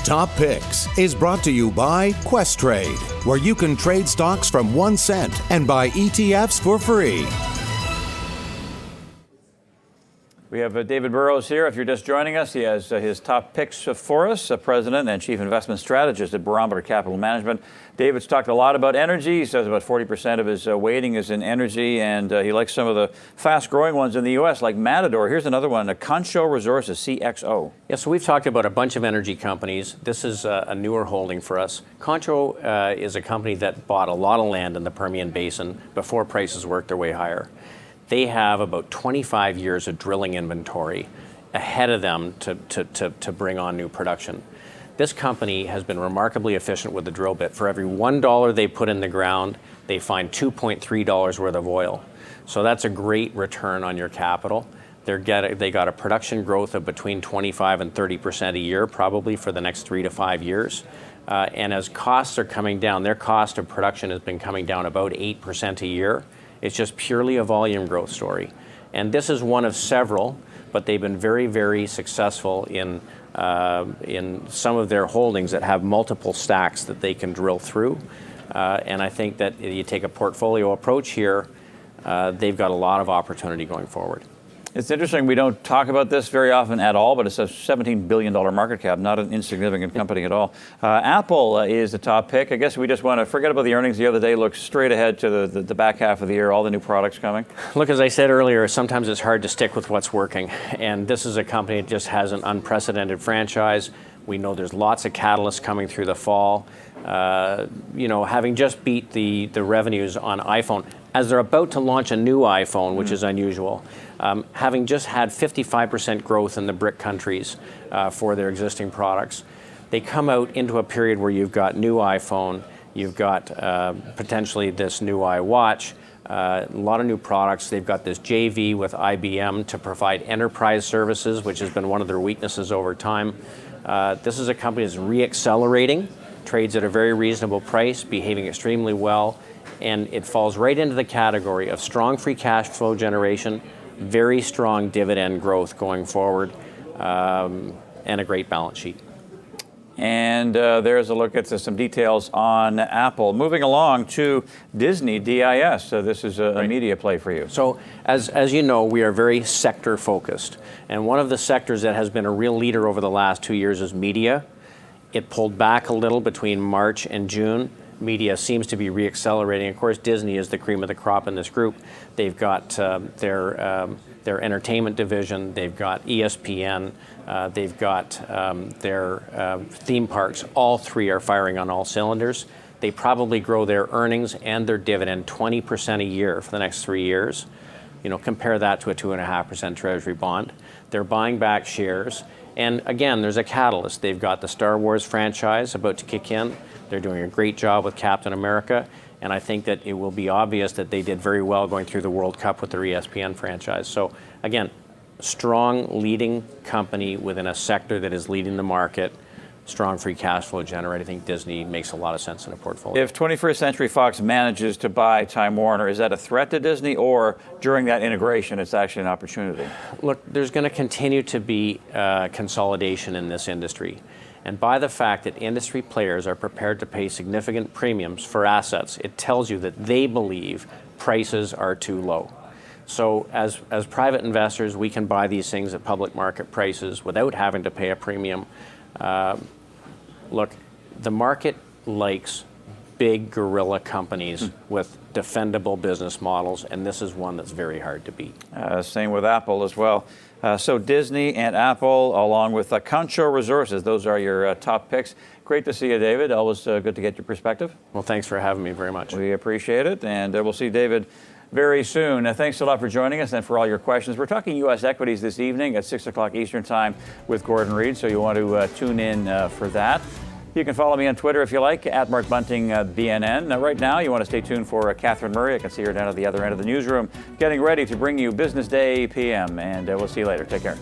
Top Picks is brought to you by Questrade, where you can trade stocks from 1 cent and buy ETFs for free. We have David Burrows here. If you're just joining us, he has his top picks for us, President and Chief Investment Strategist at Barometer Capital Management. David's talked a lot about energy. He says about 40% of his weighting is in energy, and he likes some of the fast-growing ones in the U.S., like Matador. Here's another one, Concho Resources, CXO. Yeah, so we've talked about a bunch of energy companies. This is a newer holding for us. Concho is a company that bought a lot of land in the Permian Basin before prices worked their way higher. They have about 25 years of drilling inventory ahead of them to bring on new production. This company has been remarkably efficient with the drill bit. For every $1 they put in the ground, they find $2.3 worth of oil. So that's a great return on your capital. They got a production growth of between 25 and 30% a year, probably for the next 3 to 5 years. And as costs are coming down, their cost of production has been coming down about 8% a year. It's just purely a volume growth story. And this is one of several, but they've been very, very successful in some of their holdings that have multiple stacks that they can drill through. And I think that you take a portfolio approach here, they've got a lot of opportunity going forward. It's interesting, we don't talk about this very often at all, but it's a $17 billion market cap, not an insignificant company at all. Apple is the top pick. I guess we just want to forget about the earnings the other day, look straight ahead to the back half of the year, all the new products coming. Look, as I said earlier, sometimes it's hard to stick with what's working. And this is a company that just has an unprecedented franchise. We know there's lots of catalysts coming through the fall. Having just beat the revenues on iPhone, as they're about to launch a new iPhone, which is unusual, having just had 55% growth in the BRIC countries for their existing products, they come out into a period where you've got new iPhone, you've got potentially this new iWatch, a lot of new products. They've got this JV with IBM to provide enterprise services, which has been one of their weaknesses over time. This is a company that's re-accelerating, trades at a very reasonable price, behaving extremely well, and it falls right into the category of strong free cash flow generation, very strong dividend growth going forward, and a great balance sheet. And there's a look at some details on Apple. Moving along to Disney, DIS. So this is a media play for you. So as you know, we are very sector focused. And one of the sectors that has been a real leader over the last 2 years is media. It pulled back a little between March and June. Media seems to be reaccelerating. Of course, Disney is the cream of the crop in this group. They've got their entertainment division. They've got ESPN. They've got their theme parks. All three are firing on all cylinders. They probably grow their earnings and their dividend 20% a year for the next 3 years. Compare that to a 2.5% Treasury bond. They're buying back shares. And again, there's a catalyst. They've got the Star Wars franchise about to kick in. They're doing a great job with Captain America. And I think that it will be obvious that they did very well going through the World Cup with their ESPN franchise. So again, strong leading company within a sector that is leading the market. Strong free cash flow generator. I think Disney makes a lot of sense in a portfolio. If 21st Century Fox manages to buy Time Warner, is that a threat to Disney, or during that integration, it's actually an opportunity? Look, there's going to continue to be consolidation in this industry. And by the fact that industry players are prepared to pay significant premiums for assets, it tells you that they believe prices are too low. So as private investors, we can buy these things at public market prices without having to pay a premium. Look, the market likes big gorilla companies with defendable business models, and this is one that's very hard to beat. Same with Apple as well. So Disney and Apple, along with Concho Resources, those are your top picks. Great to see you, David. Always good to get your perspective. Well, thanks for having me very much. We appreciate it, and we'll see David very soon. Thanks a lot for joining us and for all your questions. We're talking U.S. equities this evening at 6 o'clock Eastern Time with Gordon Reid, so you want to tune in for that. You can follow me on Twitter if you like, at Mark Bunting BNN. Now, right now, you want to stay tuned for Catherine Murray. I can see her down at the other end of the newsroom, getting ready to bring you Business Day PM, and we'll see you later. Take care.